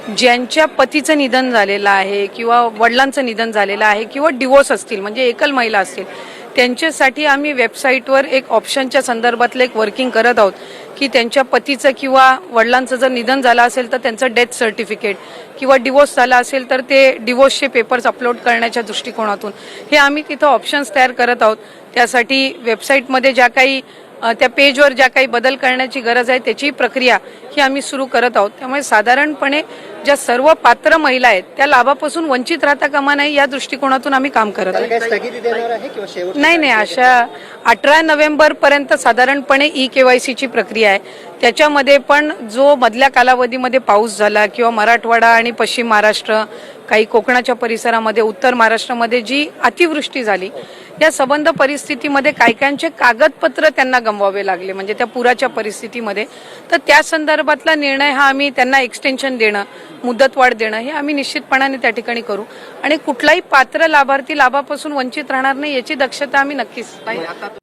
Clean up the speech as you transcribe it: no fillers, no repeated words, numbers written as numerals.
ज्यांच्या पतीचं निधन झालेलं आहे किंवा वडिलांचं निधन झालेलं आहे किंवा डिवोर्स असतील म्हणजे एकल महिला असतील त्यांच्यासाठी आम्ही वेबसाईटवर एक ऑप्शनच्या संदर्भातलं एक वर्किंग करत आहोत की त्यांच्या पतीचं किंवा वडिलांचं जर निधन झालं असेल तर त्यांचं डेथ सर्टिफिकेट किंवा डिवोर्स झाला असेल तर ते डिवोर्सचे पेपर्स अपलोड करण्याच्या दृष्टिकोनातून हे आम्ही तिथं ऑप्शन्स तयार करत आहोत। त्यासाठी वेबसाईटमध्ये ज्या काही त्या पेजवर ज्या काही बदल करण्याची गरज आहे त्याची प्रक्रिया ही आम्ही सुरू करत आहोत। त्यामुळे साधारणपणे ज्या सर्व पात्र महिला आहेत त्या लाभापासून वंचित राहता कामा नये या दृष्टिकोनातून आम्ही काम करत आहोत। नाही, अशा 18 नोव्हेंबर पर्यंत साधारणपणे ई-KYC ची प्रक्रिया आहे। त्याच्यामध्ये पण जो मधल्या कालावधीमध्ये पाऊस झाला किंवा मराठवाडा आणि पश्चिम महाराष्ट्र काही कोकणाच्या परिसरामध्ये उत्तर महाराष्ट्रामध्ये जी अतिवृष्टी झाली या संबंध परिस्थितीमध्ये कायकांचे कागदपत्र त्यांना गमवावे लागले म्हणजे त्या पुराच्या परिस्थितीमध्ये तर त्या संदर्भातला निर्णय हा आम्ही त्यांना एक्सटेन्शन देणं मुदतवाढ देणं हे आम्ही निश्चितपणाने त्या ठिकाणी करू आणि कुठलाही पात्र लाभार्थी लाभापासून वंचित राहणार नाही याची दक्षता आम्ही नक्कीच